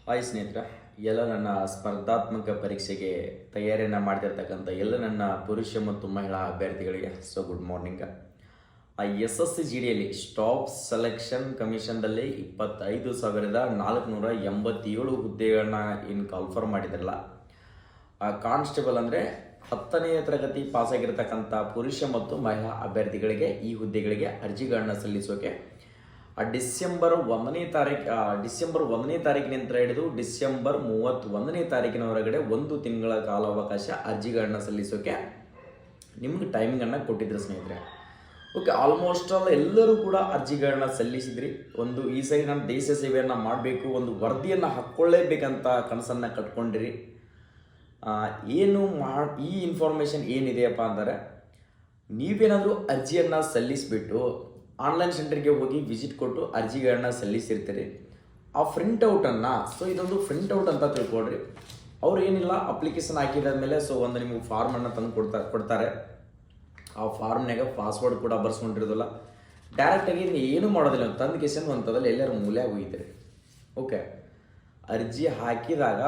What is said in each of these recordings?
Hi ಸ್ನೇಹಿತರೆ, ಎಲ್ಲ ನನ್ನ ಸ್ಪರ್ಧಾತ್ಮಕ ಪರೀಕ್ಷೆಗೆ ತಯಾರಿಯನ್ನು ಮಾಡ್ತಿರ್ತಕ್ಕಂಥ ಎಲ್ಲ ನನ್ನ ಪುರುಷ ಮತ್ತು ಮಹಿಳಾ ಅಭ್ಯರ್ಥಿಗಳಿಗೆ ಗುಡ್ ಮಾರ್ನಿಂಗ್. SSC-GDಯಲ್ಲಿ ಸ್ಟಾಫ್ ಸೆಲೆಕ್ಷನ್ ಕಮಿಷನ್ದಲ್ಲಿ 25,487 ಹುದ್ದೆಗಳನ್ನ ಕಾಲ್ಫರ್ ಮಾಡಿದ್ರಲ್ಲ. ಕಾನ್ಸ್ಟೇಬಲ್ ಅಂದರೆ 10ನೇ ತರಗತಿ ಪಾಸಾಗಿರ್ತಕ್ಕಂಥ ಪುರುಷ ಮತ್ತು ಮಹಿಳಾ ಅಭ್ಯರ್ಥಿಗಳಿಗೆ ಈ ಹುದ್ದೆಗಳಿಗೆ ಅರ್ಜಿಗಳನ್ನ ಸಲ್ಲಿಸೋಕೆ ಡಿಸೆಂಬರ್ 1ನೇ ತಾರೀಕಿನಿಂದ ಹಿಡಿದು ಡಿಸೆಂಬರ್ 31ನೇ ತಾರೀಕಿನವರೆಗೆ 1 ತಿಂಗಳ ಕಾಲಾವಕಾಶ ಅರ್ಜಿಗಳನ್ನ ಸಲ್ಲಿಸೋಕೆ ನಿಮ್ಗೆ ಟೈಮಿಂಗನ್ನು ಕೊಟ್ಟಿದ್ರು ಸ್ನೇಹಿತರೆ. ಓಕೆ, ಆಲ್ಮೋಸ್ಟ್ ಆಲ್ ಎಲ್ಲರೂ ಕೂಡ ಅರ್ಜಿಗಳನ್ನ ಸಲ್ಲಿಸಿದ್ರಿ. ಈ ಸರಿ ನಾನು ದೇಶ ಸೇವೆಯನ್ನು ಮಾಡಬೇಕು, ಒಂದು ವರದಿಯನ್ನು ಹಾಕ್ಕೊಳ್ಳೇಬೇಕಂತ ಕನಸನ್ನು ಕಟ್ಕೊಂಡಿರಿ. ಈ ಇನ್ಫಾರ್ಮೇಷನ್ ಏನಿದೆಯಪ್ಪ ಅಂದರೆ, ನೀವೇನಾದರೂ ಅರ್ಜಿಯನ್ನು ಸಲ್ಲಿಸಿಬಿಟ್ಟು ಆನ್ಲೈನ್ ಸೆಂಟರ್ಗೆ ಹೋಗಿ ವಿಸಿಟ್ ಕೊಟ್ಟು ಅರ್ಜಿಗಳನ್ನ ಸಲ್ಲಿಸಿರ್ತೀರಿ. ಆ ಪ್ರಿಂಟೌಟನ್ನು ಇದೊಂದು ಪ್ರಿಂಟೌಟ್ ಅಂತ ತಿಳ್ಕೊಳ್ರಿ. ಅವ್ರು ಏನಿಲ್ಲ, ಅಪ್ಲಿಕೇಶನ್ ಹಾಕಿದಾದ್ಮೇಲೆ ಒಂದು ನಿಮಗೆ ಫಾರ್ಮನ್ನು ತಂದು ಕೊಡ್ತಾರೆ. ಆ ಫಾರ್ಮ್ನಾಗ ಪಾಸ್ವರ್ಡ್ ಕೂಡ ಬರ್ಸ್ಕೊಂಡಿರೋದಿಲ್ಲ. ಡೈರೆಕ್ಟಾಗಿ ಏನು ಮಾಡೋದಿಲ್ಲ, ತಂದು ಕೇಸನ್ ಒಂಥದಲ್ಲಿ ಎಲ್ಲರೂ ಮೂಲೆಯಾಗಿ ಹೋಗಿದ್ದೀರಿ. ಓಕೆ, ಅರ್ಜಿ ಹಾಕಿದಾಗ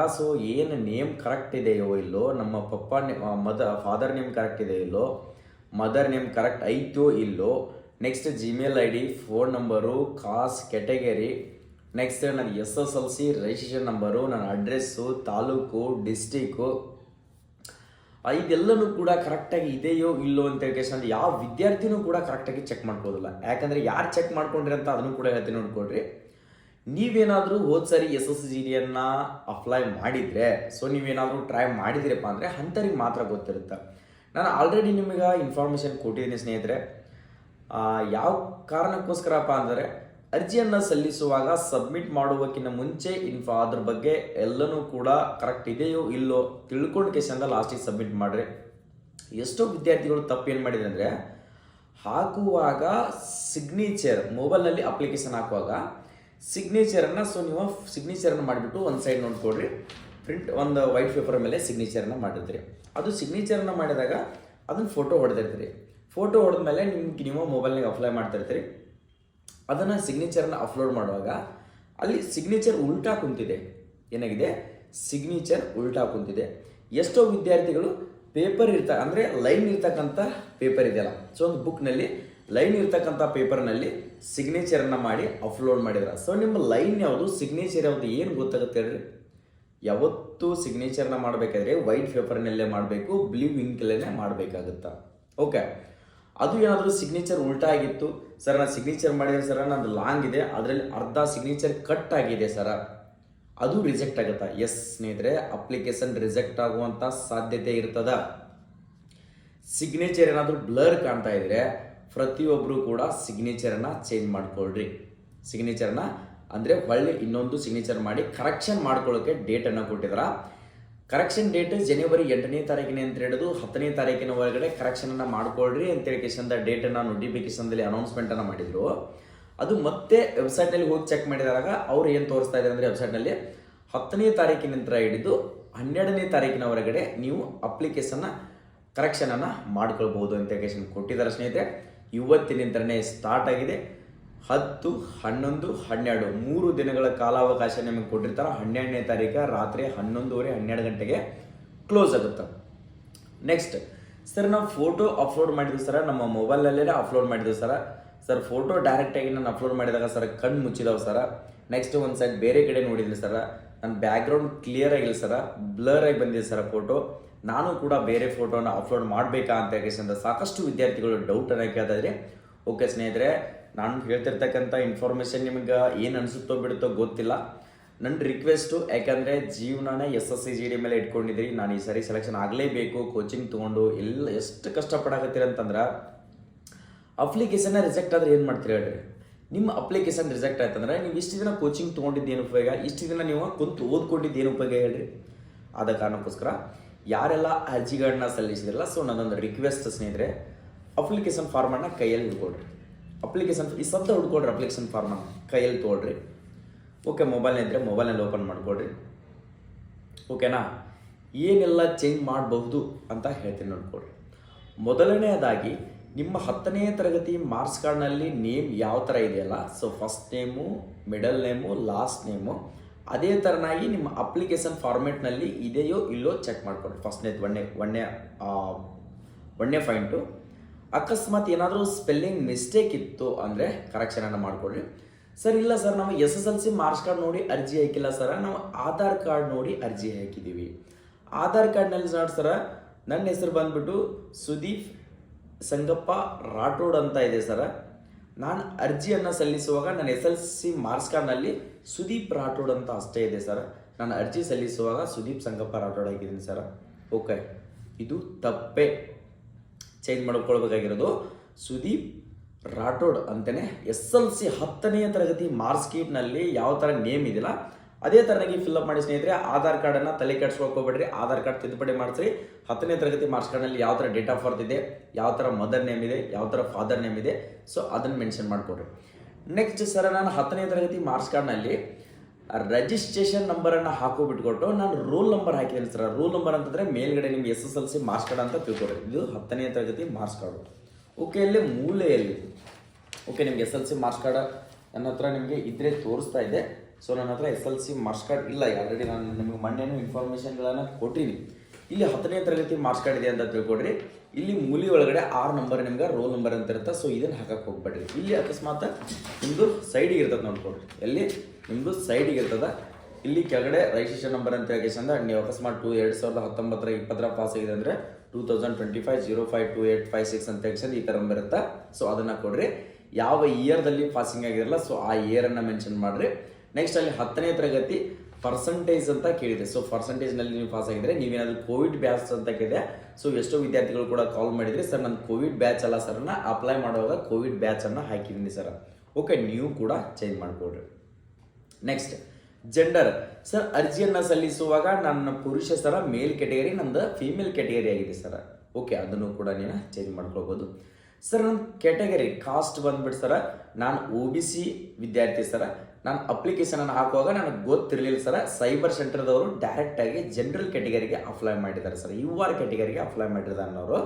ಏನು ನೇಮ್ ಕರೆಕ್ಟ್ ಇದೆಯೋ ಇಲ್ಲೋ, ನಮ್ಮ ಫಾದರ್ ನೇಮ್ ಕರೆಕ್ಟ್ ಇದೆಯೋ ಇಲ್ಲೋ, ಮದರ್ ನೇಮ್ ಕರೆಕ್ಟ್ ಐತೋ ಇಲ್ಲೋ, next Gmail ID, phone number, cost, category, next ನನ್ನ SSLC ರಿಜಿಸ್ಟ್ರೇಷನ್ ನಂಬರು, ನನ್ನ ಅಡ್ರೆಸ್ಸು, ತಾಲೂಕು, ಡಿಸ್ಟಿಕ್ಕು, ಇದೆಲ್ಲನೂ ಕೂಡ ಕರೆಕ್ಟಾಗಿ ಇದೆಯೋ ಇಲ್ಲೋ ಅಂತ ಕೇಸ್ ಯಾವ ವಿದ್ಯಾರ್ಥಿನೂ ಕೂಡ ಕರೆಕ್ಟಾಗಿ ಚೆಕ್ ಮಾಡ್ಕೋದಿಲ್ಲ. ಯಾಕಂದರೆ ಯಾರು ಚೆಕ್ ಮಾಡ್ಕೊಂಡ್ರಿ ಅಂತ ಅದನ್ನು ಕೂಡ ಹೇಳ್ತೀನಿ, ನೋಡ್ಕೊಳ್ರಿ. ನೀವೇನಾದರೂ ಸರಿ SSC-GDಯನ್ನು ಅಪ್ಲೈ ಮಾಡಿದರೆ, ನೀವೇನಾದರೂ ಟ್ರೈ ಮಾಡಿದಿರಪ್ಪ ಅಂದರೆ ಅಂಥವ್ರಿಗೆ ಮಾತ್ರ ಗೊತ್ತಿರುತ್ತೆ. ನಾನು ಆಲ್ರೆಡಿ ನಿಮಗೆ ಇನ್ಫಾರ್ಮೇಷನ್ ಕೊಟ್ಟಿದ್ದೀನಿ ಸ್ನೇಹಿತರೆ. ಯಾವ ಕಾರಣಕ್ಕೋಸ್ಕರಪ್ಪ ಅಂದರೆ, ಅರ್ಜಿಯನ್ನು ಸಲ್ಲಿಸುವಾಗ ಸಬ್ಮಿಟ್ ಮಾಡುವಕ್ಕಿಂತ ಮುಂಚೆ ಅದ್ರ ಬಗ್ಗೆ ಎಲ್ಲನೂ ಕೂಡ ಕರೆಕ್ಟ್ ಇದೆಯೋ ಇಲ್ಲೋ ತಿಳ್ಕೊಂಡು ಕೇಸಿಂದ ಲಾಸ್ಟಿಗೆ ಸಬ್ಮಿಟ್ ಮಾಡಿರಿ. ಎಷ್ಟೋ ವಿದ್ಯಾರ್ಥಿಗಳು ತಪ್ಪೇನು ಮಾಡಿದ್ರೆ ಅಂದರೆ, ಹಾಕುವಾಗ ಸಿಗ್ನೇಚರ್ ಮೊಬೈಲ್ನಲ್ಲಿ ಅಪ್ಲಿಕೇಶನ್ ಹಾಕುವಾಗ ಸಿಗ್ನೇಚರನ್ನು ನೀವು ಸಿಗ್ನೇಚರನ್ನು ಮಾಡಿಬಿಟ್ಟು ಒಂದು ಸೈಡ್ ನೋಡ್ಕೊಡ್ರಿ, ಒಂದು ವೈಟ್ ಪೇಪರ್ ಮೇಲೆ ಸಿಗ್ನೇಚರನ್ನು ಮಾಡಿರ್ತೀರಿ. ಅದು ಸಿಗ್ನೇಚರನ್ನು ಮಾಡಿದಾಗ ಅದನ್ನು ಫೋಟೋ ಹೊಡೆದಿರ್ತೀರಿ. ಫೋಟೋ ಹೊಡೆದ್ಮೇಲೆ ನೀವು ಮೊಬೈಲ್ನಾಗ ಅಪ್ಲೈ ಮಾಡ್ತಿರ್ತೀರಿ. ಅದನ್ನು ಸಿಗ್ನೇಚರನ್ನು ಅಪ್ಲೋಡ್ ಮಾಡುವಾಗ ಅಲ್ಲಿ ಸಿಗ್ನೇಚರ್ ಉಲ್ಟಾ ಕುಂತಿದೆ. ಏನಾಗಿದೆ, ಸಿಗ್ನೇಚರ್ ಉಲ್ಟಾ ಕುಂತಿದೆ. ಎಷ್ಟೋ ವಿದ್ಯಾರ್ಥಿಗಳು ಪೇಪರ್ ಅಂದರೆ ಲೈನ್ ಇರ್ತಕ್ಕಂಥ ಪೇಪರ್ ಇದೆಯಲ್ಲ, ಒಂದು ಬುಕ್ನಲ್ಲಿ ಲೈನ್ ಇರ್ತಕ್ಕಂಥ ಪೇಪರ್ನಲ್ಲಿ ಸಿಗ್ನೇಚರನ್ನು ಮಾಡಿ ಅಪ್ಲೋಡ್ ಮಾಡಿದ್ರೆ. ನಿಮ್ಮ ಲೈನ್ ಯಾವುದು, ಸಿಗ್ನೇಚರ್ ಯಾವುದು ಏನು ಗೊತ್ತಾಗುತ್ತೆ ಹೇಳ್ರಿ. ಯಾವತ್ತೂ ಸಿಗ್ನೇಚರ್ನ ಮಾಡಬೇಕಾದ್ರೆ ವೈಟ್ ಪೇಪರ್ನಲ್ಲೇ ಮಾಡಬೇಕು, ಬ್ಲೂ ಇಂಕಲ್ಲೇ ಮಾಡಬೇಕಾಗುತ್ತಾ. ಓಕೆ, ಅದು ಏನಾದರೂ ಸಿಗ್ನೇಚರ್ ಉಲ್ಟಾ ಆಗಿತ್ತು ಸರ್, ನಾನು ಸಿಗ್ನೇಚರ್ ಮಾಡಿದೆ ಸರ್, ನಂದು ಲಾಂಗ್ ಇದೆ, ಅದರಲ್ಲಿ ಅರ್ಧ ಸಿಗ್ನೇಚರ್ ಕಟ್ ಆಗಿದೆ ಸರ, ಅದು ರಿಜೆಕ್ಟ್ ಆಗುತ್ತಾ? ಎಸ್ ಸ್ನೇಹಿತರೆ, ಅಪ್ಲಿಕೇಶನ್ ರಿಜೆಕ್ಟ್ ಆಗುವಂಥ ಸಾಧ್ಯತೆ ಇರ್ತದ. ಸಿಗ್ನೇಚರ್ ಏನಾದರೂ ಬ್ಲರ್ ಕಾಣ್ತಾ ಇದ್ರೆ ಪ್ರತಿಯೊಬ್ಬರು ಕೂಡ ಸಿಗ್ನೇಚರನ್ನು ಚೇಂಜ್ ಮಾಡ್ಕೊಳ್ರಿ. ಸಿಗ್ನೇಚರ್ನ ಅಂದರೆ ಹೊಳ್ಳಿ ಇನ್ನೊಂದು ಸಿಗ್ನೇಚರ್ ಮಾಡಿ ಕರೆಕ್ಷನ್ ಮಾಡ್ಕೊಳ್ಳೋಕೆ ಡೇಟನ್ನು ಕೊಟ್ಟಿದ್ರ. ಕರೆಕ್ಷನ್ ಡೇಟ್ ಜನವರಿ 8ನೇ ತಾರೀಕಿನ ಅಂತ ಹಿಡಿದು 10ನೇ ತಾರೀಕಿನ ಒಳಗಡೆ ಕರೆಕ್ಷನನ್ನು ಮಾಡ್ಕೊಳ್ರಿ ಅಂತೇಳಿ ಕೇಸಂದ ಡೇಟನ್ನು ನೋಟಿಫಿಕೇಶನ್ದಲ್ಲಿ ಅನೌನ್ಸ್ಮೆಂಟನ್ನು ಮಾಡಿದರು. ಅದು ಮತ್ತೆ ವೆಬ್ಸೈಟ್ನಲ್ಲಿ ಹೋಗಿ ಚೆಕ್ ಮಾಡಿದಾಗ ಅವ್ರು ಏನು ತೋರಿಸ್ತಾ ಇದ್ದಾರೆ ಅಂದರೆ, ವೆಬ್ಸೈಟ್ನಲ್ಲಿ 10ನೇ ತಾರೀಕಿನ ನಂತರ ಹಿಡಿದು 12ನೇ ತಾರೀಕಿನವರೆಗೆ ನೀವು ಕರೆಕ್ಷನನ್ನು ಮಾಡ್ಕೊಳ್ಬೋದು ಅಂತ ಕೇಸನ್ ಕೊಟ್ಟಿದ್ದಾರೆ ಸ್ನೇಹಿತರೆ. ಇವತ್ತಿನಿಂದನೇ ಸ್ಟಾರ್ಟ್ ಆಗಿದೆ. 10, 11, 12 3 ದಿನಗಳ ಕಾಲಾವಕಾಶ ನಿಮಗೆ ಕೊಟ್ಟಿರ್ತಾರೆ. 12ನೇ ತಾರೀಕು ರಾತ್ರಿ 11:30, 12 ಗಂಟೆಗೆ ಕ್ಲೋಸ್ ಆಗುತ್ತೆ. ನೆಕ್ಸ್ಟ್ ಸರ್, ನಾವು ಫೋಟೋ ಅಪ್ಲೋಡ್ ಮಾಡಿದ್ವಿ ಸರ್, ನಮ್ಮ ಮೊಬೈಲಲ್ಲೇ ಅಪ್ಲೋಡ್ ಮಾಡಿದ್ವಿ ಸರ್ ಫೋಟೋ ಡೈರೆಕ್ಟಾಗಿ ನಾನು ಅಪ್ಲೋಡ್ ಮಾಡಿದಾಗ ಸರ್ ಕಣ್ಣು ಮುಚ್ಚಿದಾವೆ ಸರ. ನೆಕ್ಸ್ಟ್ ಒಂದು ಸೈಡ್ ಬೇರೆ ಕಡೆ ನೋಡಿದ್ವಿ ಸರ, ನನ್ನ ಬ್ಯಾಕ್ಗ್ರೌಂಡ್ ಕ್ಲಿಯರ್ ಆಗಿಲ್ಲ ಸರ, ಬ್ಲರ್ ಆಗಿ ಬಂದಿದೆ ಸರ್ ಫೋಟೋ, ನಾನು ಕೂಡ ಬೇರೆ ಫೋಟೋನ ಅಪ್ಲೋಡ್ ಮಾಡಬೇಕಾ ಅಂತ ಕೇಸಿಂದ ಸಾಕಷ್ಟು ವಿದ್ಯಾರ್ಥಿಗಳು ಡೌಟನ್ನು ಕೇಳ್ತಾ ಇದ್ರಿ. ಓಕೆ ಸ್ನೇಹಿತರೆ, ನಾನು ಹೇಳ್ತಿರ್ತಕ್ಕಂಥ ಇನ್ಫಾರ್ಮೇಷನ್ ನಿಮಗೆ ಏನು ಅನಿಸುತ್ತೋ ಬಿಡುತ್ತೋ ಗೊತ್ತಿಲ್ಲ. ನನ್ನ ರಿಕ್ವೆಸ್ಟು, ಯಾಕಂದರೆ ಜೀವನನೇ SSC-GD ಮೇಲೆ ಇಟ್ಕೊಂಡಿದ್ದೀರಿ. ನಾನು ಈ ಸರಿ ಸೆಲೆಕ್ಷನ್ ಆಗಲೇಬೇಕು, ಕೋಚಿಂಗ್ ತೊಗೊಂಡು ಎಷ್ಟು ಕಷ್ಟಪಡಾಕತ್ತೀರಿ ಅಂತಂದ್ರೆ, ಅಪ್ಲಿಕೇಶನ್ನ ರಿಜೆಕ್ಟ್ ಆದರೆ ಏನು ಮಾಡ್ತೀರಿ ಹೇಳ್ರಿ. ನಿಮ್ಮ ಅಪ್ಲಿಕೇಶನ್ ರಿಜೆಕ್ಟ್ ಆಯ್ತಂದ್ರೆ ನೀವು ಇಷ್ಟು ದಿನ ಕೋಚಿಂಗ್ ತೊಗೊಂಡಿದ್ದೇನು ಉಪಯೋಗ, ಇಷ್ಟು ದಿನ ನೀವು ಕುಂತು ಓದ್ಕೊಂಡಿದ್ದೇನು ಉಪಯೋಗ ಹೇಳ್ರಿ. ಆದ ಕಾರಣಕ್ಕೋಸ್ಕರ ಯಾರೆಲ್ಲ ಅರ್ಜಿಗಳನ್ನ ಸಲ್ಲಿಸಿದ್ರಲ್ಲ, ನನ್ನೊಂದು ರಿಕ್ವೆಸ್ಟ್ ಸ್ನೇಹಿತರೆ, ಅಪ್ಲಿಕೇಶನ್ ಫಾರ್ಮನ್ನು ಕೈಯಲ್ಲಿ ಹಿಡ್ಕೊಳ್ರಿ. ಅಪ್ಲಿಕೇಶನ್ ಹುಡ್ಕೊಳ್ರಿ, ಅಪ್ಲಿಕೇಶನ್ ಫಾರ್ಮನ್ನು ಕೈಯಲ್ಲಿ ತೊಗೊಳ್ರಿ. ಓಕೆ, ಮೊಬೈಲ್ನ ಇದ್ದರೆ ಮೊಬೈಲ್ನಲ್ಲಿ ಓಪನ್ ಮಾಡ್ಕೊಳ್ರಿ. ಓಕೆನಾ, ಏನೆಲ್ಲ ಚೇಂಜ್ ಮಾಡಬಹುದು ಅಂತ ಹೇಳ್ತೀನಿ ನೋಡ್ಕೊಳ್ರಿ. ಮೊದಲನೆಯದಾಗಿ ನಿಮ್ಮ 10ನೇ ತರಗತಿ ಮಾರ್ಕ್ಸ್ ಕಾರ್ಡ್ನಲ್ಲಿ ನೇಮ್ ಯಾವ ಥರ ಇದೆಯಲ್ಲ, first name, middle name, last name, ಅದೇ ಥರನಾಗಿ ನಿಮ್ಮ ಅಪ್ಲಿಕೇಶನ್ ಫಾರ್ಮೆಟ್ನಲ್ಲಿ ಇದೆಯೋ ಇಲ್ಲೋ ಚೆಕ್ ಮಾಡ್ಕೊಳ್ರಿ. ಫಸ್ಟ್ನೇದು ಒಳ್ಳೆ ಪಾಯಿಂಟು. ಅಕಸ್ಮಾತ್ ಏನಾದರೂ ಸ್ಪೆಲ್ಲಿಂಗ್ ಮಿಸ್ಟೇಕ್ ಇತ್ತು ಅಂದರೆ ಕರೆಕ್ಷನನ್ನು ಮಾಡಿಕೊಡ್ರಿ. ಸರ್ ಇಲ್ಲ ಸರ್ ನಾವು SSLC ಮಾರ್ಕ್ಸ್ ಕಾರ್ಡ್ ನೋಡಿ ಅರ್ಜಿ ಹಾಕಿಲ್ಲ ಸರ, ನಾವು ಆಧಾರ್ ಕಾರ್ಡ್ ನೋಡಿ ಅರ್ಜಿ ಹಾಕಿದ್ದೀವಿ. ಆಧಾರ್ ಕಾರ್ಡ್ನಲ್ಲಿ ನೋಡಿ ಸರ ನನ್ನ ಹೆಸರು ಬಂದ್ಬಿಟ್ಟು ಸುದೀಪ್ ಸಂಗಪ್ಪ ರಾಠೋಡ್ ಅಂತ ಇದೆ ಸರ. ನಾನು ಅರ್ಜಿಯನ್ನು ಸಲ್ಲಿಸುವಾಗ ನನ್ನ SSLC ಮಾರ್ಕ್ಸ್ ಕಾರ್ಡ್ನಲ್ಲಿ ಸುದೀಪ್ ರಾಠೋಡ್ ಅಂತ ಅಷ್ಟೇ ಇದೆ ಸರ್. ನಾನು ಅರ್ಜಿ ಸಲ್ಲಿಸುವಾಗ ಸುದೀಪ್ ಸಂಗಪ್ಪ ರಾಠೋಡ್ ಆಗಿದ್ದೀನಿ ಸರ್. ಓಕೆ, ಇದು ತಪ್ಪೇ. ಚೇಂಜ್ ಮಾಡ್ಕೊಳ್ಬೇಕಾಗಿರೋದು ಸುದೀಪ್ ರಾಠೋಡ್ ಅಂತಲೇ SSLC 10ನೇ ತರಗತಿ ಮಾರ್ಕ್ಸ್ ಶೀಟ್ನಲ್ಲಿ ಯಾವ ಥರ ನೇಮ್ ಇದೆಯಲ್ಲ ಅದೇ ಥರನಾಗಿ ಫಿಲ್ಅಪ್ ಮಾಡಿ ಸ್ನೇಹಿತರೆ. ಆಧಾರ್ ಕಾರ್ಡನ್ನು ತಲೆ ಕೆಡ್ಸ್ಕೊಳ್ಕೋಬೇಡ್ರಿ, ಆಧಾರ್ ಕಾರ್ಡ್ ತಿದ್ದುಪಡಿ ಮಾಡಿಸ್ರಿ. 10ನೇ ತರಗತಿ ಮಾರ್ಕ್ಸ್ ಕಾರ್ಡ್ನಲ್ಲಿ ಯಾವ ಥರ ಡೇಟ್ ಆಫ್ ಬರ್ತ್ ಇದೆ, ಯಾವ ಥರ ಮದರ್ ನೇಮ್ ಇದೆ, ಯಾವ ಥರ ಫಾದರ್ ನೇಮ್ ಇದೆ, ಸೊ ಅದನ್ನು ಮೆನ್ಷನ್ ಮಾಡಿಕೊಡ್ರಿ. ನೆಕ್ಸ್ಟ್ ಸರ್ ನಾನು 10ನೇ ತರಗತಿ ಮಾರ್ಕ್ಸ್ ಕಾರ್ಡ್ನಲ್ಲಿ ರಿಜಿಸ್ಟ್ರೇಷನ್ ನಂಬರನ್ನು ಹಾಕೋಬಿಟ್ಕೊಟ್ಟು ನಾನು ರೋಲ್ ನಂಬರ್ ಹಾಕಿದ್ದೀನಿ ಸರ್. ರೋಲ್ ನಂಬರ್ ಅಂತಂದರೆ ಮೇಲ್ಗಡೆ ನಿಮ್ಗೆ SSLC ಮಾರ್ಕ್ಸ್ ಕಾರ್ಡ್ ಅಂತ ತಿಳ್ಕೊಡ್ರಿ. ಇದು 10ನೇ ತರಗತಿ ಮಾರ್ಕ್ಸ್ ಕಾರ್ಡು. ಓಕೆ, ಇಲ್ಲಿ ಮೂಲೆಯಲ್ಲಿ ಓಕೆ ನಿಮ್ಗೆ SSLC ಮಾರ್ಕ್ಸ್ ಕಾರ್ಡ್ ನನ್ನ ಹತ್ರ ನಿಮಗೆ ಇದ್ರೆ ತೋರಿಸ್ತಾ ಇದೆ. ಸೊ ನನ್ನ ಹತ್ರ SSLC ಮಾರ್ಕ್ಸ್ ಕಾರ್ಡ್ ಇಲ್ಲ, ಆಲ್ರೆಡಿ ನಾನು ನಿಮಗೆ ಮೊನ್ನೆನೂ ಇನ್ಫಾರ್ಮೇಷನ್ಗಳನ್ನು ಕೊಟ್ಟಿನಿ. ಇಲ್ಲಿ 10ನೇ ತರಗತಿ ಮಾರ್ಕ್ಸ್ ಕಾರ್ಡ್ ಇದೆ ಅಂತ ತಿಳ್ಕೊಡ್ರಿ. ಇಲ್ಲಿ ಮೂಲಿ ಒಳಗಡೆ 6 ನಂಬರ್ ನಿಮ್ಗೆ ರೋಲ್ ನಂಬರ್ ಅಂತ ಇರುತ್ತೆ. ಸೊ ಇದನ್ನು ಹಾಕಕ್ಕೆ ಹೋಗ್ಬೇಡ್ರಿ. ಇಲ್ಲಿ ಅಕಸ್ಮಾತ್ ನಿಮ್ಮದು ಸೈಡಿಗೆ ಇರ್ತದೆ ನೋಡ್ಕೊಡ್ರಿ. ಎಲ್ಲಿ ನಿಮ್ಮದು ಸೈಡಿಗೆ ಇರ್ತದೆ. ಇಲ್ಲಿ ಕೆಳಗಡೆ ರಿಜಿಸ್ಟ್ರೇಷನ್ ನಂಬರ್ ಅಂತ ಹೇಳಿ ನೀವು ಅಕಸ್ಮಾತ್ 2019 20 ಪಾಸ್ ಆಗಿದೆ ಅಂದರೆ 2025-05-2856 ಅಂತ ಹೇಳಿ ಈ ಥರ ನಂಬರ್ ಇರುತ್ತೆ. ಸೊ ಅದನ್ನು ಕೊಡ್ರಿ. ಯಾವ ಇಯರ್ದಲ್ಲಿ ಪಾಸಿಂಗ್ ಆಗಿರಲ್ಲ ಸೊ ಆ ಇಯರನ್ನು ಮೆನ್ಷನ್ ಮಾಡಿರಿ. ನೆಕ್ಸ್ಟ್ ಅಲ್ಲಿ 10ನೇ ತರಗತಿ ಪರ್ಸೆಂಟೇಜ್ ಅಂತ ಕೇಳಿದೆ. ಸೊ ಪರ್ಸೆಂಟೇಜ್ನಲ್ಲಿ ನೀವು ಪಾಸ್ ಆಗಿದ್ರೆ ನೀವೇನಾದರೂ ಕೋವಿಡ್ ಬ್ಯಾಚ್ ಅಂತ ಕೇಳಿದೆ. ಸೊ ಎಷ್ಟೋ ವಿದ್ಯಾರ್ಥಿಗಳು ಕೂಡ ಕಾಲ್ ಮಾಡಿದ್ರಿ, ಸರ್ ನಾನು ಕೋವಿಡ್ ಬ್ಯಾಚ್ ಅಲ್ಲ ಸರ್, ಅಪ್ಲೈ ಮಾಡುವಾಗ ಕೋವಿಡ್ ಬ್ಯಾಚನ್ನು ಹಾಕಿದ್ದೀನಿ ಸರ್. ಓಕೆ, ನೀವು ಕೂಡ ಚೇಂಜ್ ಮಾಡಿಕೊಡ್ರಿ. ನೆಕ್ಸ್ಟ್ ಜೆಂಡರ್ ಸರ್, ಅರ್ಜಿಯನ್ನು ಸಲ್ಲಿಸುವಾಗ ನನ್ನ ಪುರುಷ ಸರ ಮೇಲ್ ಕ್ಯಾಟಗರಿ, ನಂದು ಫೀಮೇಲ್ ಕ್ಯಾಟಗರಿ ಆಗಿದೆ ಸರ್. ಓಕೆ, ಅದನ್ನು ಕೂಡ ನೀನು ಚೇಂಜ್ ಮಾಡ್ಕೊಳ್ಬೋದು. ಸರ್ ನನ್ನ ಕ್ಯಾಟಗರಿ ಕಾಸ್ಟ್ ಬಂದ್ಬಿಟ್ಟು ಸರ ನಾನು OBC ವಿದ್ಯಾರ್ಥಿ ಸರ. ನಾನು ಅಪ್ಲಿಕೇಶನನ್ನು ಹಾಕುವಾಗ ನನಗೆ ಗೊತ್ತಿರಲಿಲ್ಲ ಸರ. ಸೈಬರ್ ಸೆಂಟರ್ದವರು ಡೈರೆಕ್ಟಾಗಿ ಜನರಲ್ ಕ್ಯಾಟಗರಿಗೆ ಅಪ್ಲೈ ಮಾಡಿದ್ದಾರೆ ಸರ್. UR ಕ್ಯಾಟಗರಿಗೆ ಅಪ್ಲೈ ಮಾಡಿದ್ದಾರೆ ಅನ್ನೋರು.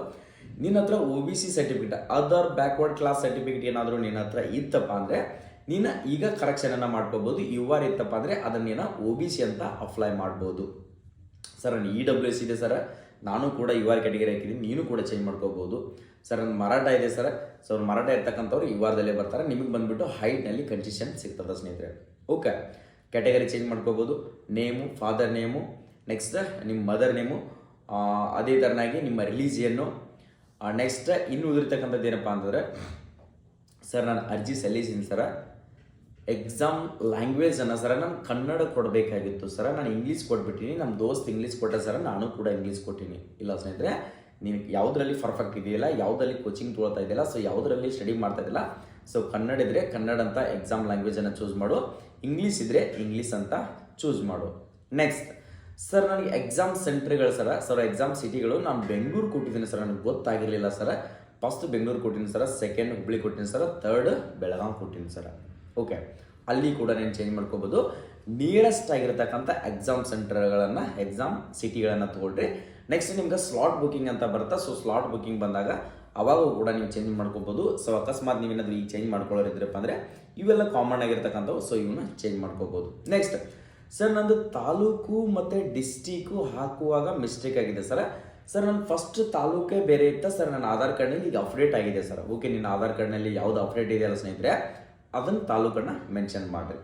ನಿನ್ನ ಹತ್ರ OBC certificate, other backward class certificate ಏನಾದರೂ ನಿನ್ನ ಹತ್ರ ಇತ್ತಪ್ಪ ಅಂದರೆ ನೀನು ಈಗ ಕರೆಕ್ಷನನ್ನು ಮಾಡ್ಕೋಬೋದು. UR ಇತ್ತಪ್ಪ ಅಂದರೆ ಅದನ್ನು ನೀನು OBC ಅಂತ ಅಪ್ಲೈ ಮಾಡ್ಬೋದು ಸರ್. ನಾನು EWS ಇದೆ ಸರ್, ನಾನು ಕೂಡ UR ಕ್ಯಾಟಗರಿ ಹಾಕಿದ್ದೀನಿ, ನೀನು ಕೂಡ ಚೇಂಜ್ ಮಾಡ್ಕೋಬೋದು ಸರ್. ನನ್ನ ಮರಾಠ ಇದೆ ಸರ್. ಸೊ ಮರಾಠ ಇರ್ತಕ್ಕಂಥವ್ರು URದಲ್ಲೇ ಬರ್ತಾರೆ. ನಿಮಗೆ ಬಂದುಬಿಟ್ಟು ಹೈಟ್ನಲ್ಲಿ ಕನ್ಸೆಷನ್ ಸಿಗ್ತದೆ ಸ್ನೇಹಿತರೆ. ಓಕೆ, ಕ್ಯಾಟಗರಿ ಚೇಂಜ್ ಮಾಡ್ಕೋಬೋದು. ನೇಮು, ಫಾದರ್ ನೇಮು, ನೆಕ್ಸ್ಟ್ ನಿಮ್ಮ ಮದರ್ ನೇಮು, ಅದೇ ಥರನಾಗಿ ನಿಮ್ಮ ರಿಲೀಜಿಯನ್ನು. ನೆಕ್ಸ್ಟ್ ಇನ್ನು ಉಳಿದಿರ್ತಕ್ಕಂಥದ್ದು ಏನಪ್ಪ ಅಂತಂದರೆ ಸರ್ ನಾನು ಅರ್ಜಿ ಸಲ್ಲಿಸಿದ್ದೀನಿ ಸರ. ಎಕ್ಸಾಮ್ ಲ್ಯಾಂಗ್ವೇಜನ್ನು ಸರ ನಾನು ಕನ್ನಡ ಕೊಡಬೇಕಾಗಿತ್ತು ಸರ, ನಾನು ಇಂಗ್ಲೀಷ್ ಕೊಟ್ಬಿಟ್ಟಿನಿ. ನಮ್ಮ ದೋಸ್ತ್ ಇಂಗ್ಲೀಷ್ ಕೊಟ್ಟ ಸರ, ನಾನು ಕೂಡ ಇಂಗ್ಲೀಷ್ ಕೊಟ್ಟಿನಿ. ಇಲ್ಲ ಸ್ನೇಹಿತರೆ, ನೀನು ಯಾವುದರಲ್ಲಿ ಪರ್ಫೆಕ್ಟ್ ಇದೆಯಲ್ಲ, ಯಾವುದರಲ್ಲಿ ಕೋಚಿಂಗ್ ತೊಗೊಳ್ತಾ ಇದೆಯಲ್ಲ, ಸೊ ಯಾವುದರಲ್ಲಿ ಸ್ಟಡಿ ಮಾಡ್ತಾ ಇದೆಯಲ್ಲ, ಸೊ ಕನ್ನಡ ಇದ್ದರೆ ಕನ್ನಡ ಅಂತ ಎಕ್ಸಾಮ್ ಲ್ಯಾಂಗ್ವೇಜನ್ನು ಚೂಸ್ ಮಾಡು, ಇಂಗ್ಲೀಷ್ ಇದ್ದರೆ ಇಂಗ್ಲೀಷ್ ಅಂತ ಚೂಸ್ ಮಾಡು. ನೆಕ್ಸ್ಟ್ ಸರ್ ನನಗೆ ಎಕ್ಸಾಮ್ ಸೆಂಟ್ರ್ಗಳು ಸರ್ ಎಕ್ಸಾಮ್ ಸಿಟಿಗಳು ನಾನು ಬೆಂಗಳೂರು ಕೊಟ್ಟಿದ್ದೀನಿ ಸರ್. ನನಗೆ ಗೊತ್ತಾಗಿರಲಿಲ್ಲ ಸರ್. ಫಸ್ಟ್ ಬೆಂಗಳೂರು ಕೊಟ್ಟಿನಿ ಸರ್, ಸೆಕೆಂಡ್ ಹುಬ್ಳಿ ಕೊಟ್ಟಿನಿ ಸರ್, ಥರ್ಡ್ ಬೆಳಗಾವಿ ಕೊಟ್ಟಿನಿ ಸರ್. ಓಕೆ, ಅಲ್ಲಿ ಕೂಡ ನೀನು ಚೇಂಜ್ ಮಾಡ್ಕೋಬೋದು. ನಿಯರೆಸ್ಟ್ ಆಗಿರ್ತಕ್ಕಂಥ ಎಕ್ಸಾಮ್ ಸೆಂಟರ್ಗಳನ್ನು, ಎಕ್ಸಾಮ್ ಸಿಟಿಗಳನ್ನು ತೊಗೊಳ್ರಿ. ನೆಕ್ಸ್ಟ್ ನಿಮ್ಗೆ ಸ್ಲಾಟ್ ಬುಕಿಂಗ್ ಅಂತ ಬರುತ್ತೆ. ಸೊ ಸ್ಲಾಟ್ ಬುಕಿಂಗ್ ಬಂದಾಗ ಅವಾಗೂ ಕೂಡ ನೀವು ಚೇಂಜ್ ಮಾಡ್ಕೋಬೋದು. ಸೊ ಅಕಸ್ಮಾತ್ ನೀವೇನಾದರೂ ಈಗ ಚೇಂಜ್ ಮಾಡ್ಕೊಳ್ಳೋರಿದ್ರಪ್ಪ ಅಂದರೆ ಇವೆಲ್ಲ ಕಾಮನ್ ಆಗಿರ್ತಕ್ಕಂಥವು. ಸೊ ಇವನ್ನ ಚೇಂಜ್ ಮಾಡ್ಕೋಬೋದು. ನೆಕ್ಸ್ಟ್ ಸರ್ ನಂದು ತಾಲೂಕು ಮತ್ತು ಡಿಸ್ಟಿಕ್ಕು ಹಾಕುವಾಗ ಮಿಸ್ಟೇಕ್ ಆಗಿದೆ ಸರ್. ನನ್ನ ಫಸ್ಟ್ ತಾಲೂಕೇ ಬೇರೆ ಇತ್ತು ಸರ್. ನನ್ನ ಆಧಾರ್ ಕಾರ್ಡ್ನಲ್ಲಿ ಈಗ ಅಪ್ಡೇಟ್ ಆಗಿದೆ ಸರ್. ಓಕೆ, ನಿನ್ನ ಆಧಾರ್ ಕಾರ್ಡ್ನಲ್ಲಿ ಯಾವುದು ಅಪ್ಡೇಟ್ ಇದೆಯಲ್ಲ ಸ್ನೇಹಿತರೆ, ಅದನ್ನು ತಾಲೂಕನ್ನು ಮೆನ್ಷನ್ ಮಾಡಿರಿ.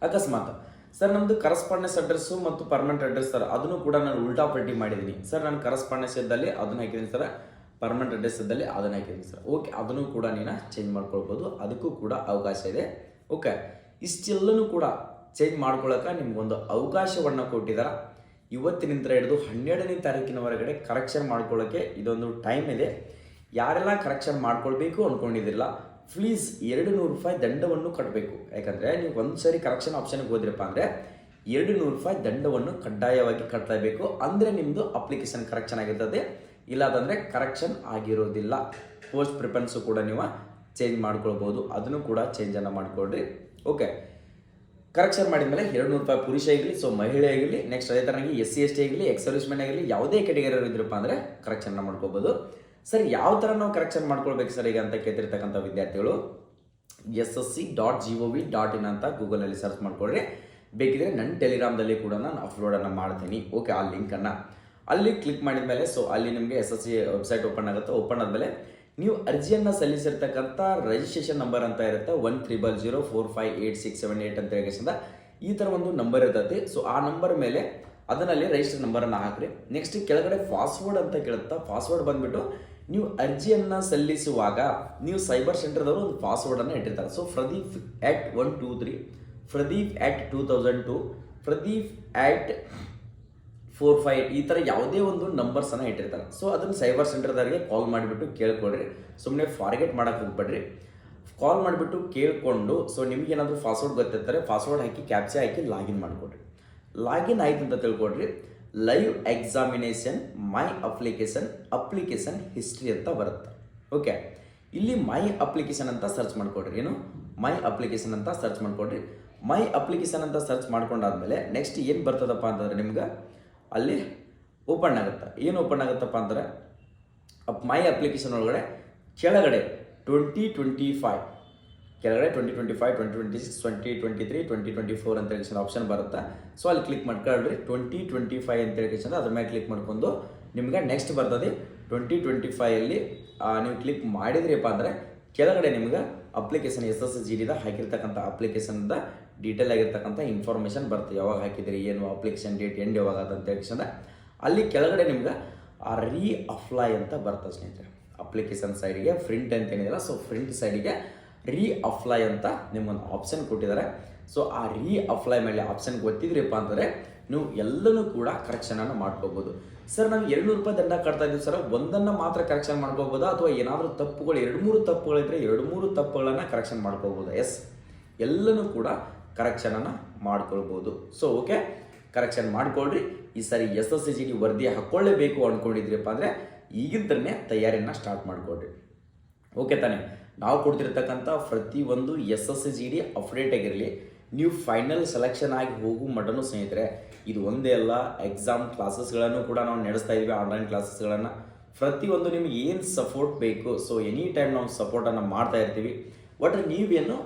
ಅಕಸ್ಮಾತ್ ಸರ್ ನಮ್ಮದು ಕರಸ್ಪಾಂಡೆನ್ಸ್ ಅಡ್ರೆಸ್ಸು ಮತ್ತು ಪರ್ಮನೆಂಟ್ ಅಡ್ರೆಸ್ ಸರ್, ಅದನ್ನು ಕೂಡ ನಾನು ಉಲ್ಟಾ ಪಲ್ಟಿ ಮಾಡಿದ್ದೀನಿ ಸರ್. ನಾನು ಕರಸ್ಪಾಂಡೆನ್ಸ್ ಇದ್ದಲ್ಲಿ ಅದನ್ನು ಹಾಕಿದ್ದೀನಿ ಸರ್, ಪರ್ಮನೆಂಟ್ ಅಡ್ರೆಸ್ ಇದ್ದಲ್ಲಿ ಅದನ್ನು ಹಾಕಿದ್ದೀನಿ ಸರ್. ಓಕೆ, ಅದನ್ನು ಕೂಡ ನೀನು ಚೇಂಜ್ ಮಾಡ್ಕೊಳ್ಬೋದು, ಅದಕ್ಕೂ ಕೂಡ ಅವಕಾಶ ಇದೆ. ಓಕೆ, ಇಷ್ಟೆಲ್ಲನೂ ಕೂಡ ಚೇಂಜ್ ಮಾಡ್ಕೊಳ್ಳೋಕೆ ನಿಮ್ಗೊಂದು ಅವಕಾಶವನ್ನು ಕೊಟ್ಟಿದ್ದಾರೆ. ಇವತ್ತಿನಿಂದ ಹಿಡಿದು 12ನೇ ತಾರೀಕಿನವರೆಗಡೆ ಕರೆಕ್ಷನ್ ಮಾಡ್ಕೊಳ್ಳೋಕ್ಕೆ ಇದೊಂದು ಟೈಮ್ ಇದೆ. ಯಾರೆಲ್ಲ ಕರೆಕ್ಷನ್ ಮಾಡ್ಕೊಳ್ಬೇಕು ಅಂದ್ಕೊಂಡಿದ್ದಿಲ್ಲ ಪ್ಲೀಸ್ 200 ರೂಪಾಯಿ ದಂಡವನ್ನು ಕಟ್ಟಬೇಕು. ಯಾಕಂದರೆ ನೀವು ಒಂದು ಸರಿ ಕರೆಕ್ಷನ್ ಆಪ್ಷನ್ಗೆ ಹೋದ್ರಪ್ಪ ಅಂದರೆ 200 ರೂಪಾಯಿ ದಂಡವನ್ನು ಕಡ್ಡಾಯವಾಗಿ ಕಟ್ಟಲೇಬೇಕು. ಅಂದರೆ ನಿಮ್ಮದು ಅಪ್ಲಿಕೇಶನ್ ಕರೆಕ್ಷನ್ ಆಗಿರ್ತದೆ. ಇಲ್ಲಾದಂದರೆ ಕರೆಕ್ಷನ್ ಆಗಿರೋದಿಲ್ಲ. ಪೋಸ್ಟ್ ಪ್ರಿಫರೆನ್ಸು ಕೂಡ ನೀವು ಚೇಂಜ್ ಮಾಡ್ಕೊಳ್ಬೋದು, ಅದನ್ನು ಕೂಡ ಚೇಂಜನ್ನು ಮಾಡಿಕೊಡ್ರಿ. ಓಕೆ, ಕರೆಕ್ಷನ್ ಮಾಡಿದ್ಮೇಲೆ 200 ರೂಪಾಯಿ ಪುರುಷ ಆಗಿರಲಿ, ಸೊ ಮಹಿಳೆ ಆಗಿರಲಿ, ನೆಕ್ಸ್ಟ್ ಅದೇ ಥರನಾಗಿ SC ST ಆಗಿರಲಿ, ಎಕ್ಸ್ ಸರ್ವಿಸ್ಮೆನ್ ಆಗಿರಲಿ, ಯಾವುದೇ ಕ್ಯಾಟಗರಿ ಇದ್ರಪ್ಪ ಅಂದರೆ ಕರೆಕ್ಷನ್ನ ಮಾಡ್ಕೋಬೋದು. ಸರ್ ಯಾವ ಥರ ನಾವು ಕರೆಕ್ಷನ್ ಮಾಡ್ಕೊಳ್ಬೇಕು ಸರ್ ಈಗ ಅಂತ ಕೇಳ್ತಿರ್ತಕ್ಕಂಥ ವಿದ್ಯಾರ್ಥಿಗಳು SSC.gov.in ಅಂತ ಗೂಗಲಲ್ಲಿ ಸರ್ಚ್ ಮಾಡ್ಕೊಳ್ರಿ. ಬೇಕಿದ್ರೆ ನನ್ನ ಟೆಲಿಗ್ರಾಮ್ದಲ್ಲಿ ಕೂಡ ನಾನು ಅಪ್ಲೋಡನ್ನು ಮಾಡ್ತೀನಿ. ಓಕೆ, ಆ ಲಿಂಕನ್ನು ಅಲ್ಲಿ ಕ್ಲಿಕ್ ಮಾಡಿದ ಮೇಲೆ ಸೊ ಅಲ್ಲಿ ನಿಮಗೆ SSC ವೆಬ್ಸೈಟ್ ಓಪನ್ ಆಗುತ್ತೆ. ಓಪನ್ ಆದಮೇಲೆ ನೀವು ಅರ್ಜಿಯನ್ನು ಸಲ್ಲಿಸಿರ್ತಕ್ಕಂಥ ರಿಜಿಸ್ಟ್ರೇಷನ್ ನಂಬರ್ ಅಂತ ಇರುತ್ತೆ 1300458678 ಅಂತ ಹೇಳಿ ಈ ಥರ ಒಂದು ನಂಬರ್ ಇರ್ತೈತಿ. ಸೊ ಆ ನಂಬರ್ ಮೇಲೆ ಅದನ್ನಲ್ಲಿ ರಿಜಿಸ್ಟರ್ ನಂಬರನ್ನು ಹಾಕ್ರಿ. ನೆಕ್ಸ್ಟ್ ಕೆಳಗಡೆ ಪಾಸ್ವರ್ಡ್ ಅಂತ ಕೇಳುತ್ತಾ, ಪಾಸ್ವರ್ಡ್ ಬಂದುಬಿಟ್ಟು ನೀವು ಅರ್ಜಿಯನ್ನು ಸಲ್ಲಿಸುವಾಗ ನೀವು ಸೈಬರ್ ಸೆಂಟರ್ದವರು ಒಂದು ಪಾಸ್ವರ್ಡನ್ನು ಇಟ್ಟಿರ್ತಾರೆ. ಸೊ Pradeep@123, Pradeep@2002, Pradeep@45 ಈ ಥರ ಯಾವುದೇ ಒಂದು ನಂಬರ್ಸನ್ನು ಇಟ್ಟಿರ್ತಾರೆ. ಸೊ ಅದನ್ನು ಸೈಬರ್ ಸೆಂಟರ್ದವರಿಗೆ ಕಾಲ್ ಮಾಡಿಬಿಟ್ಟು ಕೇಳ್ಕೊಡ್ರಿ. ಸುಮ್ಮನೆ ಫಾರ್ಗೆಟ್ ಮಾಡೋಕ್ಕೆ ಹೋಗ್ಬೇಡ್ರಿ. ಕಾಲ್ ಮಾಡಿಬಿಟ್ಟು ಕೇಳಿಕೊಂಡು ಸೊ ನಿಮಗೇನಾದರೂ ಪಾಸ್ವರ್ಡ್ ಗೊತ್ತಿರ್ತಾರೆ, ಪಾಸ್ವರ್ಡ್ ಹಾಕಿ ಕ್ಯಾಪ್ಚಾ ಹಾಕಿ ಲಾಗಿನ್ ಮಾಡಿಕೊಡ್ರಿ. ಲಾಗಿನ್ ಆಯ್ತು ಅಂತ ತಿಳ್ಕೊಡ್ರಿ. Live examination my application history ಅಂತ ಬರುತ್ತೆ. ಓಕೆ, ಇಲ್ಲಿ ಮೈ ಅಪ್ಲಿಕೇಶನ್ ಅಂತ ಸರ್ಚ್ ಮಾಡ್ಕೊಡ್ರಿ. ಏನು ಮೈ ಅಪ್ಲಿಕೇಶನ್ ಅಂತ ಸರ್ಚ್ ಮಾಡ್ಕೊಡ್ರಿ. ಮೈ ಅಪ್ಲಿಕೇಶನ್ ಅಂತ ಸರ್ಚ್ ಮಾಡ್ಕೊಂಡಾದ್ಮೇಲೆ ನೆಕ್ಸ್ಟ್ ಏನು ಬರ್ತದಪ್ಪ ಅಂತಂದರೆ ನಿಮ್ಗೆ ಅಲ್ಲಿ ಓಪನ್ ಆಗುತ್ತೆ. ಏನು ಓಪನ್ ಆಗುತ್ತಪ್ಪ ಅಂದರೆ ಮೈ ಅಪ್ಲಿಕೇಶನ್ ಒಳಗಡೆ ಕೆಳಗಡೆ 2025 ಕೆಳಗಡೆ 2025, 2026, 2023, 2024 ಅಂತ ಹೇಳಿ ಆಪ್ಷನ್ ಬರುತ್ತೆ. ಸೊ ಅಲ್ಲಿ ಕ್ಲಿಕ್ ಮಾಡ್ಕೊಳ್ರಿ. 2025 ಅಂತ ಹೇಳಿ ಅದ್ರ ಮೇಲೆ ಕ್ಲಿಕ್ ಮಾಡ್ಕೊಂಡು ನಿಮ್ಗೆ ನೆಕ್ಸ್ಟ್ ಬರ್ತದೆ 2025 ನೀವು ಕ್ಲಿಕ್ ಮಾಡಿದ್ರಿಪ್ಪ ಅಂದರೆ ಕೆಳಗಡೆ ನಿಮ್ಗೆ ಅಪ್ಲಿಕೇಶನ್ SSGD ಹಾಕಿರ್ತಕ್ಕಂಥ ಅಪ್ಲಿಕೇಶನ್ದ ಡೀಟೇಲ್ ಆಗಿರ್ತಕ್ಕಂಥ ಇನ್ಫಾರ್ಮೇಷನ್ ಬರುತ್ತೆ. ಯಾವಾಗ ಹಾಕಿದ್ರಿ, ಏನು ಅಪ್ಲಿಕೇಶನ್ ಡೇಟ್ ಎಂಡ್ ಯಾವಾಗ ಅಂತ ಹೇಳಿ ಅಲ್ಲಿ ಕೆಳಗಡೆ ನಿಮ್ಗೆ ರೀ ಅಪ್ಲೈ ಅಂತ ಬರ್ತದೆ ಸ್ನೇಹಿತರೆ. ಅಪ್ಲಿಕೇಶನ್ ಸೈಡಿಗೆ ಪ್ರಿಂಟ್ ಅಂತ ಏನಿದೆಯಲ್ಲ, ಸೊ ಪ್ರಿಂಟ್ ಸೈಡಿಗೆ ರೀ ಅಪ್ಲೈ ಅಂತ ನಿಮ್ಗೊಂದು ಆಪ್ಷನ್ ಕೊಟ್ಟಿದ್ದಾರೆ. ಸೊ ಆ ರೀ ಅಪ್ಲೈ ಮೇಲೆ ಆಪ್ಷನ್ ಗೊತ್ತಿದ್ರಿಪ್ಪ ಅಂತಂದರೆ ನೀವು ಎಲ್ಲನೂ ಕೂಡ ಕರೆಕ್ಷನನ್ನು ಮಾಡ್ಕೋಬೋದು. ಸರ್ ನಾವು 200 ರೂಪಾಯಿ ದಂಡ ಕಟ್ತಾ ಇದ್ದೀವಿ ಸರ್, ಒಂದನ್ನು ಮಾತ್ರ ಕರೆಕ್ಷನ್ ಮಾಡ್ಕೋಬೋದಾ ಅಥವಾ ಏನಾದರೂ ತಪ್ಪುಗಳು 2-3 ತಪ್ಪುಗಳಿದ್ರೆ 2-3 ತಪ್ಪುಗಳನ್ನು ಕರೆಕ್ಷನ್ ಮಾಡ್ಕೋಬೋದು? ಎಸ್, ಎಲ್ಲನೂ ಕೂಡ ಕರೆಕ್ಷನನ್ನು ಮಾಡ್ಕೊಳ್ಬೋದು. ಸೊ ಓಕೆ, ಕರೆಕ್ಷನ್ ಮಾಡ್ಕೊಳ್ರಿ. ಈ ಸಾರಿ SSGD ವರದಿ ಹಾಕ್ಕೊಳ್ಳೇಬೇಕು ಅಂದ್ಕೊಂಡಿದ್ರಿಪ್ಪ ಅಂದರೆ ಈಗಿಂದನೇ ತಯಾರಿಯನ್ನು ಸ್ಟಾರ್ಟ್ ಮಾಡಿಕೊಡ್ರಿ. ಓಕೆ ತಾನೇ? ನಾವು ಕೊಡ್ತಿರ್ತಕ್ಕಂಥ ಪ್ರತಿಯೊಂದು SSGD ಅಪ್ಡೇಟ್ ಆಗಿರಲಿ, ನೀವು ಫೈನಲ್ ಸೆಲೆಕ್ಷನ್ ಆಗಿ ಹೋಗೋ ಮಟನೂ ಸ್ನೇಹಿತರೆ ಇದು ಒಂದೇ ಅಲ್ಲ, ಎಕ್ಸಾಮ್ ಕ್ಲಾಸಸ್ಗಳನ್ನು ಕೂಡ ನಾವು ನಡೆಸ್ತಾ ಇದ್ದೀವಿ, ಆನ್ಲೈನ್ ಕ್ಲಾಸಸ್ಗಳನ್ನು. ಪ್ರತಿಯೊಂದು ನಿಮಗೆ ಏನು ಸಪೋರ್ಟ್ ಬೇಕು ಸೊ ಎನಿ ಟೈಮ್ ನಾವು ಸಪೋರ್ಟನ್ನು ಮಾಡ್ತಾ ಇರ್ತೀವಿ. ನೀವೇನು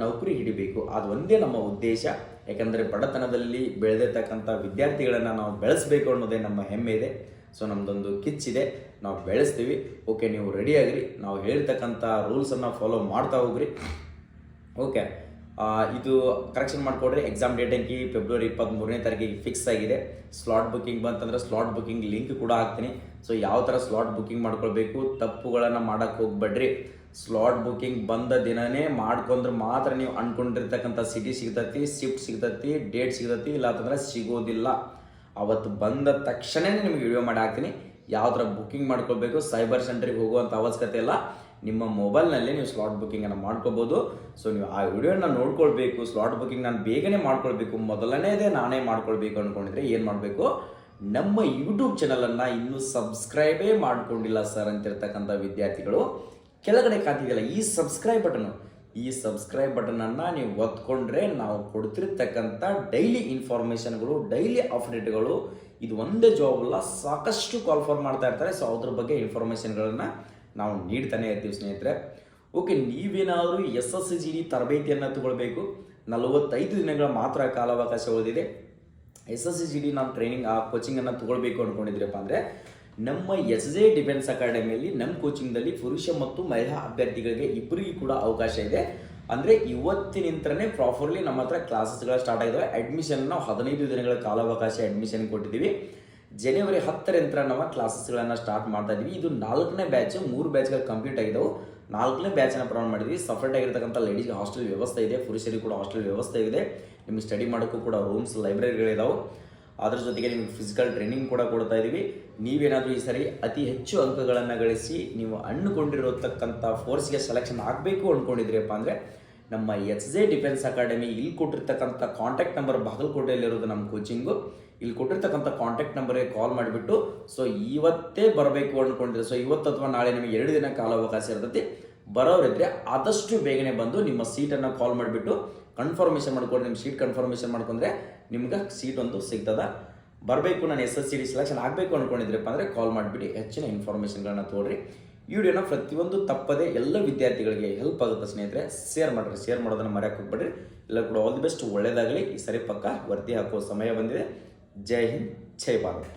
ನೌಕರಿ ಹಿಡಿಬೇಕು, ಅದು ಒಂದೇ ನಮ್ಮ ಉದ್ದೇಶ. ಯಾಕಂದರೆ ಬಡತನದಲ್ಲಿ ಬೆಳೆದಿರ್ತಕ್ಕಂಥ ವಿದ್ಯಾರ್ಥಿಗಳನ್ನು ನಾವು ಬೆಳೆಸಬೇಕು ಅನ್ನೋದೇ ನಮ್ಮ ಹೆಮ್ಮೆ ಇದೆ. ಸೊ ನಮ್ಮದೊಂದು ಕಿಚ್ಚಿದೆ, ನಾವು ಬೆಳೆಸ್ತೀವಿ. ಓಕೆ, ನೀವು ರೆಡಿ ಆಗಿರಿ, ನಾವು ಹೇಳ್ತಕ್ಕಂಥ ರೂಲ್ಸನ್ನು ಫಾಲೋ ಮಾಡ್ತಾ ಹೋಗ್ರಿ. ಓಕೆ, ಇದು ಕರೆಕ್ಷನ್ ಮಾಡಿಕೊಡ್ರಿ. ಎಕ್ಸಾಮ್ ಡೇಟ್ ಅಂಕಿ ಫೆಬ್ರವರಿ 23ನೇ ತಾರೀಕಿಗೆ ಫಿಕ್ಸ್ ಆಗಿದೆ. ಸ್ಲಾಟ್ ಬುಕ್ಕಿಂಗ್ ಬಂತಂದ್ರೆ ಸ್ಲಾಟ್ ಬುಕ್ಕಿಂಗ್ ಲಿಂಕ್ ಕೂಡ ಹಾಕ್ತೀನಿ. ಸೊ ಯಾವ ಥರ ಸ್ಲಾಟ್ ಬುಕ್ಕಿಂಗ್ ಮಾಡ್ಕೊಳ್ಬೇಕು, ತಪ್ಪುಗಳನ್ನು ಮಾಡೋಕ್ಕೆ ಹೋಗ್ಬೇಡ್ರಿ. ಸ್ಲಾಟ್ ಬುಕ್ಕಿಂಗ್ ಬಂದ ದಿನವೇ ಮಾಡ್ಕೊಂಡ್ರೆ ಮಾತ್ರ ನೀವು ಅಂದ್ಕೊಂಡಿರ್ತಕ್ಕಂಥ ಸಿಟಿ ಸಿಗ್ತೈತಿ, ಶಿಫ್ಟ್ ಸಿಗ್ತೈತಿ, ಡೇಟ್ ಸಿಗ್ತೈತಿ, ಇಲ್ಲ ಅಂತಂದ್ರೆ ಸಿಗೋದಿಲ್ಲ. ಅವತ್ತು ಬಂದ ತಕ್ಷಣವೇ ನಿಮಗೆ ವಿಡಿಯೋ ಮಾಡಿ ಹಾಕ್ತೀನಿ. ಯಾವ ಥರ ಬುಕ್ಕಿಂಗ್ ಮಾಡ್ಕೊಳ್ಬೇಕು, ಸೈಬರ್ ಸೆಂಟ್ರಿಗೆ ಹೋಗುವಂಥ ಅವಶ್ಯಕತೆ ಇಲ್ಲ. ನಿಮ್ಮ ಮೊಬೈಲ್ನಲ್ಲೇ ನೀವು ಸ್ಲಾಟ್ ಬುಕ್ಕಿಂಗನ್ನು ಮಾಡ್ಕೋಬೋದು. ಸೊ ನೀವು ಆ ವಿಡಿಯೋನ ನೋಡ್ಕೊಳ್ಬೇಕು, ಸ್ಲಾಟ್ ಬುಕ್ಕಿಂಗ್ ನಾನು ಬೇಗನೆ ಮಾಡ್ಕೊಳ್ಬೇಕು, ಮೊದಲನೇದೇ ನಾನೇ ಮಾಡ್ಕೊಳ್ಬೇಕು ಅಂದ್ಕೊಂಡಿದ್ರೆ ಏನು ಮಾಡಬೇಕು, ನಮ್ಮ ಯೂಟ್ಯೂಬ್ ಚಾನಲನ್ನು ಇನ್ನೂ ಸಬ್ಸ್ಕ್ರೈಬೇ ಮಾಡ್ಕೊಂಡಿಲ್ಲ ಸರ್ ಅಂತಿರ್ತಕ್ಕಂಥ ವಿದ್ಯಾರ್ಥಿಗಳು ಕೆಳಗಡೆ ಕಾಣ್ತಿದೆಯಲ್ಲ ಈ ಸಬ್ಸ್ಕ್ರೈಬ್ ಬಟನನ್ನು ನೀವು ಒತ್ಕೊಂಡ್ರೆ ನಾವು ಕೊಡ್ತಿರ್ತಕ್ಕಂಥ ಡೈಲಿ ಇನ್ಫಾರ್ಮೇಷನ್ಗಳು, ಡೈಲಿ ಅಪ್ಡೇಟ್ಗಳು, ಇದು ಒಂದೇ ಜಾಬ್ ಅಲ್ಲ, ಸಾಕಷ್ಟು ಕಾಲ್ ಫಾರ್ ಮಾಡ್ತಾ ಇರ್ತಾರೆ. ಸೊ ಅದ್ರ ಬಗ್ಗೆ ಇನ್ಫಾರ್ಮೇಷನ್ಗಳನ್ನು ನಾವು ನೀಡ್ತಾನೆ ಇರ್ತೀವಿ ಸ್ನೇಹಿತರೆ. ಓಕೆ, ನೀವೇನಾದರೂ SSGD ತರಬೇತಿಯನ್ನು ತಗೊಳ್ಬೇಕು, 45 ದಿನಗಳ ಮಾತ್ರ ಕಾಲಾವಕಾಶ ಉಳಿದಿದೆ. SSGD ನಾವು ಟ್ರೈನಿಂಗ್ ಕೋಚಿಂಗನ್ನು ತಗೊಳ್ಬೇಕು ಅಂದ್ಕೊಂಡಿದ್ರಪ್ಪ ಅಂದರೆ ನಮ್ಮ SJ ಡಿಫೆನ್ಸ್ ಅಕಾಡೆಮಿಯಲ್ಲಿ ನಮ್ಮ ಕೋಚಿಂಗ್ದಲ್ಲಿ ಪುರುಷ ಮತ್ತು ಮಹಿಳಾ ಅಭ್ಯರ್ಥಿಗಳಿಗೆ ಇಬ್ಬರಿಗೂ ಕೂಡ ಅವಕಾಶ ಇದೆ. ಅಂದರೆ ಇವತ್ತಿನಿಂದನೇ ಪ್ರಾಪರ್ಲಿ ನಮ್ಮ ಹತ್ರ ಕ್ಲಾಸಸ್ಗಳು ಸ್ಟಾರ್ಟ್ ಆಗಿದ್ದಾವೆ. ಅಡ್ಮಿಷನ್ ನಾವು 15 ದಿನಗಳ ಕಾಲಾವಕಾಶ ಅಡ್ಮಿಷನ್ ಕೊಟ್ಟಿದ್ದೀವಿ. ಜನವರಿ 10ರಿಂದ ನಾವು ಕ್ಲಾಸಸ್ಗಳನ್ನು ಸ್ಟಾರ್ಟ್ ಮಾಡ್ತಾ ಇದ್ದೀವಿ. ಇದು 4ನೇ ಬ್ಯಾಚ್, 3 ಬ್ಯಾಚ್ಗಳು ಕಂಪ್ಲೀಟ್ ಆಗಿದ್ದವು. 4ನೇ ಬ್ಯಾಚನ್ನು ಪ್ರಾರಂಭ ಮಾಡಿದ್ವಿ. ಸಪ್ರೇಟ್ ಆಗಿರ್ತಕ್ಕಂಥ ಲೇಡೀಸ್ಗೆ ಹಾಸ್ಟೆಲ್ ವ್ಯವಸ್ಥೆ ಇದೆ, ಪುರುಷರಿಗೆ ಕೂಡ ಹಾಸ್ಟೆಲ್ ವ್ಯವಸ್ಥೆ ಇದೆ. ನಿಮಗೆ ಸ್ಟಡಿ ಮಾಡೋಕ್ಕೂ ಕೂಡ ರೂಮ್ಸ್, ಲೈಬ್ರರಿಗಳಿದಾವೆ. ಅದ್ರ ಜೊತೆಗೆ ನಿಮಗೆ ಫಿಸಿಕಲ್ ಟ್ರೈನಿಂಗ್ ಕೂಡ ಕೊಡ್ತಾ ಇದ್ದೀವಿ. ನೀವೇನಾದರೂ ಈ ಸರಿ ಅತಿ ಹೆಚ್ಚು ಅಂಕಗಳನ್ನು ಗಳಿಸಿ ನೀವು ಅಂದುಕೊಂಡಿರತಕ್ಕಂಥ ಫೋರ್ಸ್ಗೆ ಸೆಲೆಕ್ಷನ್ ಆಗಬೇಕು ಅಂದ್ಕೊಂಡಿದ್ರಪ್ಪ ಅಂದರೆ ನಮ್ಮ SJ ಡಿಫೆನ್ಸ್ ಅಕಾಡೆಮಿ ಇಲ್ಲಿ ಕೊಟ್ಟಿರ್ತಕ್ಕಂಥ ಕಾಂಟ್ಯಾಕ್ಟ್ ನಂಬರ್, ಬಾಗಲಕೋಟೆಯಲ್ಲಿರೋದು ನಮ್ಮ ಕೋಚಿಂಗು. ಇಲ್ಲಿ ಕೊಟ್ಟಿರ್ತಕ್ಕಂಥ ಕಾಂಟ್ಯಾಕ್ಟ್ ನಂಬರ್ಗೆ ಕಾಲ್ ಮಾಡಿಬಿಟ್ಟು ಸೊ ಇವತ್ತೇ ಬರಬೇಕು ಅಂದ್ಕೊಂಡಿದ್ರೆ, ಸೊ ಇವತ್ತು ಅಥವಾ ನಾಳೆ ನಿಮಗೆ 2 ದಿನ ಕಾಲಾವಕಾಶ ಇರ್ತೈತಿ. ಬರೋರಿದ್ರೆ ಆದಷ್ಟು ಬೇಗನೆ ಬಂದು ನಿಮ್ಮ ಸೀಟನ್ನು ಕಾಲ್ ಮಾಡಿಬಿಟ್ಟು ಕನ್ಫರ್ಮೇಷನ್ ಮಾಡ್ಕೊಂಡು ನಿಮ್ಮ ಸೀಟ್ ಕನ್ಫರ್ಮೇಷನ್ ಮಾಡ್ಕೊಂಡ್ರೆ ನಿಮ್ಗೆ ಸೀಟ್ ಒಂದು ಸಿಗ್ತದ. ಬರಬೇಕು, ನಾನು SSGD ಸೆಲೆಕ್ಷನ್ ಆಗಬೇಕು ಅಂದ್ಕೊಂಡಿದ್ರಪ್ಪ ಅಂದರೆ ಕಾಲ್ ಮಾಡಿಬಿಟ್ಟು ಹೆಚ್ಚಿನ ಇನ್ಫಾರ್ಮೇಷನ್ಗಳನ್ನ ತೊಗೊಳ್ರಿ. ಈ ವಿಡಿಯೋನ ಪ್ರತಿಯೊಂದು ತಪ್ಪದೆ ಎಲ್ಲ ವಿದ್ಯಾರ್ಥಿಗಳಿಗೆ ಹೆಲ್ಪ್ ಆಗುತ್ತೆ ಸ್ನೇಹಿತರೆ. ಶೇರ್ ಮಾಡಿರಿ, ಶೇರ್ ಮಾಡೋದನ್ನು ಮರೆಯೋಕೆ ಹೋಗ್ಬೇಡ್ರಿ. ಎಲ್ಲ ಕೂಡ ಆಲ್ ದಿ ಬೆಸ್ಟ್, ಒಳ್ಳೇದಾಗಲಿ. ಈ ಸರಿ ಪಕ್ಕ ವರದಿ ಹಾಕುವ ಸಮಯ ಬಂದಿದೆ. ಜೈ ಹಿಂದ್, ಜೈ ಭಾರತ್.